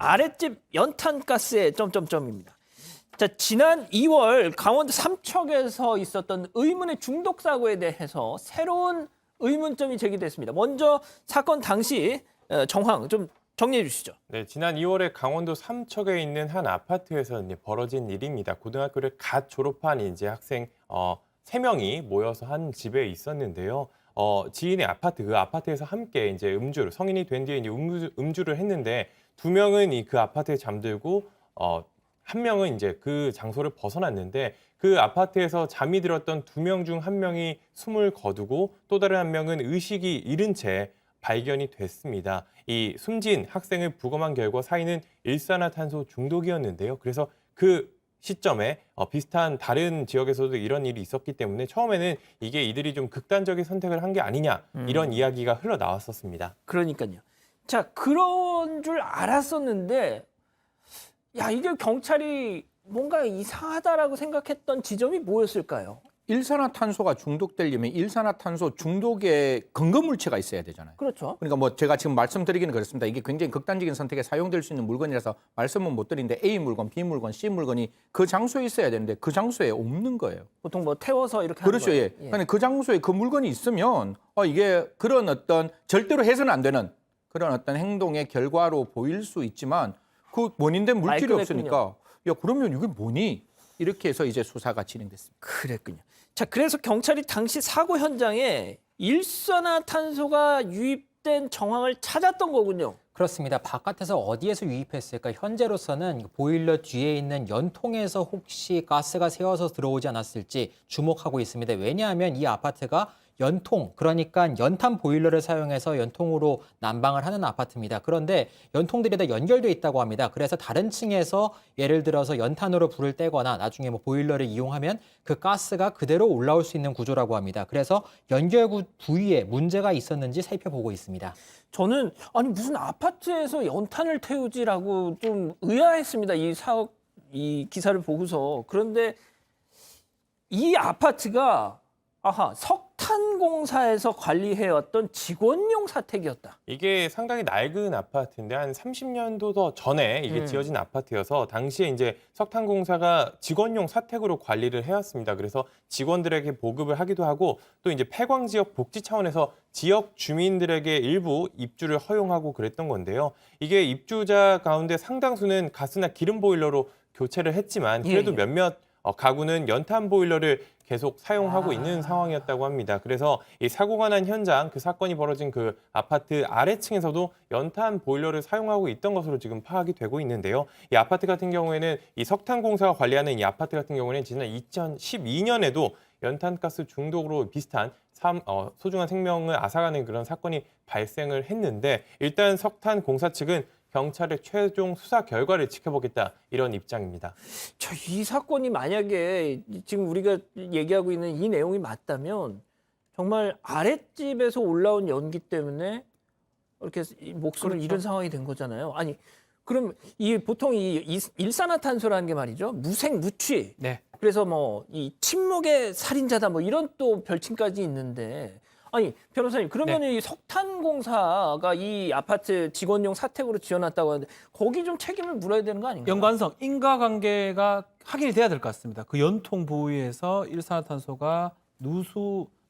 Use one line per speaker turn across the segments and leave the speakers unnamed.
아랫집 연탄가스에 점점점입니다. 자, 지난 2월 강원도 삼척에서 있었던 의문의 중독 사고에 대해서 새로운 의문점이 제기됐습니다. 먼저 사건 당시 정황 좀 정리해 주시죠.
네, 지난 2월에 강원도 삼척에 있는 한 아파트에서 이제 벌어진 일입니다. 고등학교를 갓 졸업한 이제 학생 3명이 모여서 한 집에 있었는데요. 지인의 아파트, 그 아파트에서 함께 이제 성인이 된 뒤에 이제 음주를 했는데 2명은 그 아파트에 잠들고 1명은 이제 그 장소를 벗어났는데 그 아파트에서 잠이 들었던 2명 중 1명이 숨을 거두고 또 다른 1명은 의식이 잃은 채 발견이 됐습니다. 이 숨진 학생을 부검한 결과 사인은 일산화탄소 중독이었는데요. 그래서 그 시점에 비슷한 다른 지역에서도 이런 일이 있었기 때문에 처음에는 이게 이들이 좀 극단적인 선택을 한 게 아니냐 이런 이야기가 흘러나왔었습니다.
그러니까요. 자, 그런 줄 알았었는데 야, 이게 경찰이 뭔가 이상하다라고 생각했던 지점이 뭐였을까요?
일산화탄소가 중독되려면 일산화탄소 중독의 근거물체가 있어야 되잖아요.
그렇죠.
그러니까 뭐 제가 지금 말씀드리기는 그렇습니다. 이게 굉장히 극단적인 선택에 사용될 수 있는 물건이라서 말씀은 못 드리는데 A 물건, B 물건, C 물건이 그 장소에 있어야 되는데 그 장소에 없는 거예요.
보통 뭐 태워서 이렇게
그렇죠.
하는
예.
거예요.
그러니까 그 장소에 그 물건이 있으면 이게 그런 어떤 절대로 해서는 안 되는 그런 어떤 행동의 결과로 보일 수 있지만 그 원인된 물질이
말끔했군요.
없으니까 야 그러면 이게 뭐니? 이렇게 해서 이제 수사가 진행됐습니다.
그랬군요. 자, 그래서 경찰이 당시 사고 현장에 일산화탄소가 유입된 정황을 찾았던 거군요.
그렇습니다. 바깥에서 어디에서 유입했을까? 현재로서는 보일러 뒤에 있는 연통에서 혹시 가스가 새어서 들어오지 않았을지 주목하고 있습니다. 왜냐하면 이 아파트가 연통, 그러니까 연탄 보일러를 사용해서 연통으로 난방을 하는 아파트입니다. 그런데 연통들이 다 연결돼 있다고 합니다. 그래서 다른 층에서 예를 들어서 연탄으로 불을 떼거나 나중에 뭐 보일러를 이용하면 그 가스가 그대로 올라올 수 있는 구조라고 합니다. 그래서 연결구 부위에 문제가 있었는지 살펴보고 있습니다.
저는 아니 무슨 아파트에서 연탄을 태우지라고 좀 의아했습니다. 이 기사를 보고서. 그런데 이 아파트가 석탄공사에서 관리해왔던 직원용 사택이었다.
이게 상당히 낡은 아파트인데 한 30년도 더 전에 이게 지어진 아파트여서 당시에 이제 석탄공사가 직원용 사택으로 관리를 해왔습니다. 그래서 직원들에게 보급을 하기도 하고 또 이제 폐광 지역 복지 차원에서 지역 주민들에게 일부 입주를 허용하고 그랬던 건데요. 이게 입주자 가운데 상당수는 가스나 기름 보일러로 교체를 했지만 그래도 몇몇 가구는 연탄 보일러를 계속 사용하고 있는 상황이었다고 합니다. 그래서 이 사고가 난 현장, 그 사건이 벌어진 그 아파트 아래층에서도 연탄 보일러를 사용하고 있던 것으로 지금 파악이 되고 있는데요. 이 아파트 같은 경우에는 이 석탄공사가 관리하는 이 아파트 같은 경우에는 지난 2012년에도 연탄가스 중독으로 비슷한 소중한 생명을 앗아가는 그런 사건이 발생을 했는데 일단 석탄공사 측은 경찰의 최종 수사 결과를 지켜보겠다 이런 입장입니다.
이 사건이 만약에 지금 우리가 얘기하고 있는 이 내용이 맞다면 정말 아랫집에서 올라온 연기 때문에 이렇게 목숨을 잃은 상황이 된 거잖아요. 아니 그럼 보통 이 일산화탄소라는 게 말이죠. 무생무취.
네.
그래서 뭐 이 침묵의 살인자다 뭐 이런 또 별칭까지 있는데 아니 변호사님 그러면 이 석탄공사가 이 아파트 직원용 사택으로 지어놨다고 하는데 거기 좀 책임을 물어야 되는 거 아닌가요?
연관성, 인과관계가 확인이 돼야 될 것 같습니다. 그 연통 부위에서 일산화탄소가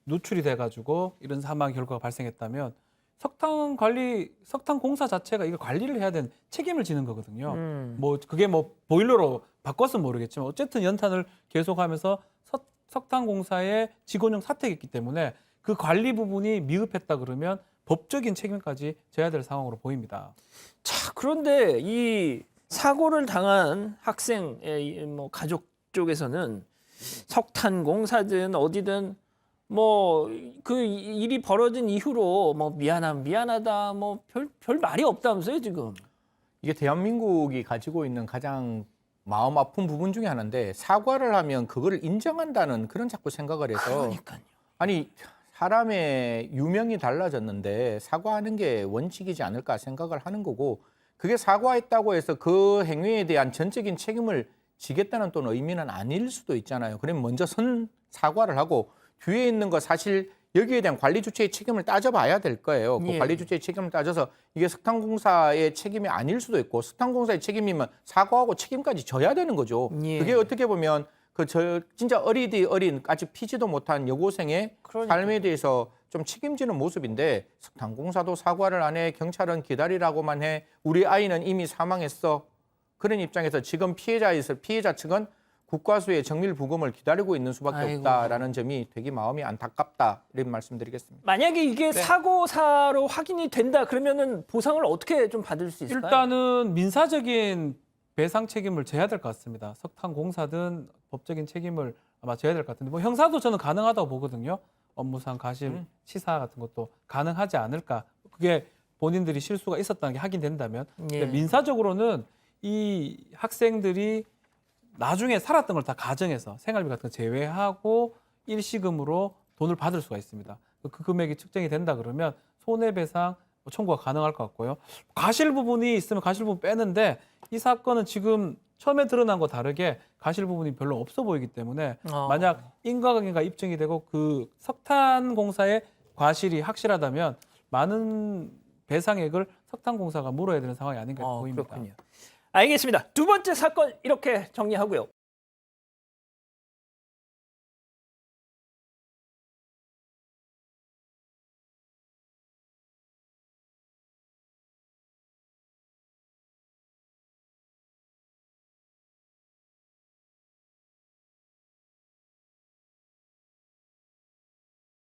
누출이 돼가지고 이런 사망 결과가 발생했다면 석탄공사 자체가 이걸 관리를 해야 되는 책임을 지는 거거든요. 뭐 그게 뭐 보일러로 바꿔서 모르겠지만 어쨌든 연탄을 계속하면서 석탄공사의 직원용 사택이기 때문에 그 관리 부분이 미흡했다 그러면 법적인 책임까지 져야 될 상황으로 보입니다.
자, 그런데 이 사고를 당한 학생의 뭐 가족 쪽에서는 석탄공사든 어디든 뭐 그 일이 벌어진 이후로 뭐 미안하다 뭐 별 말이 없다면서요 지금.
이게 대한민국이 가지고 있는 가장 마음 아픈 부분 중에 하나인데 사과를 하면 그거를 인정한다는 그런 자꾸 생각을 해서
그러니까요.
아니 사람의 유명이 달라졌는데 사과하는 게 원칙이지 않을까 생각을 하는 거고 그게 사과했다고 해서 그 행위에 대한 전적인 책임을 지겠다는 또는 의미는 아닐 수도 있잖아요. 그러면 먼저 사과를 하고 뒤에 있는 거 사실 여기에 대한 관리 주체의 책임을 따져봐야 될 거예요. 그
예.
관리 주체의 책임을 따져서 이게 석탄공사의 책임이 아닐 수도 있고 석탄공사의 책임이면 사과하고 책임까지 져야 되는 거죠.
예.
그게 어떻게 보면 진짜 어리디 어린 아직 피지도 못한 여고생의
그러니까요.
삶에 대해서 좀 책임지는 모습인데 석탄공사도 사과를 안 해. 경찰은 기다리라고만 해. 우리 아이는 이미 사망했어. 그런 입장에서 지금 피해자 측은 국과수의 정밀 부검을 기다리고 있는 수밖에
아이고.
없다라는 점이 되게 마음이 안타깝다 이런 말씀드리겠습니다.
만약에 이게
네.
사고사로 확인이 된다 그러면은 보상을 어떻게 좀 받을 수 있을까요?
일단은 민사적인 배상 책임을 져야 될 것 같습니다. 석탄공사든 법적인 책임을 아마 져야 될 것 같은데 뭐 형사도 저는 가능하다고 보거든요. 업무상 가실 시사 같은 것도 가능하지 않을까. 그게 본인들이 실수가 있었다는 게 확인된다면.
예.
근데 민사적으로는 이 학생들이 나중에 살았던 걸 다 가정해서 생활비 같은 거 제외하고 일시금으로 돈을 받을 수가 있습니다. 그 금액이 측정이 된다 그러면 손해배상 청구가 가능할 것 같고요. 가실 부분이 있으면 가실 부분 빼는데 이 사건은 지금 처음에 드러난 거 다르게 가실 부분이 별로 없어 보이기 때문에 만약 인과관계가 입증이 되고 그 석탄공사의 과실이 확실하다면 많은 배상액을 석탄공사가 물어야 되는 상황이 아닌가 보입니다.
그렇군요. 알겠습니다. 두 번째 사건 이렇게 정리하고요.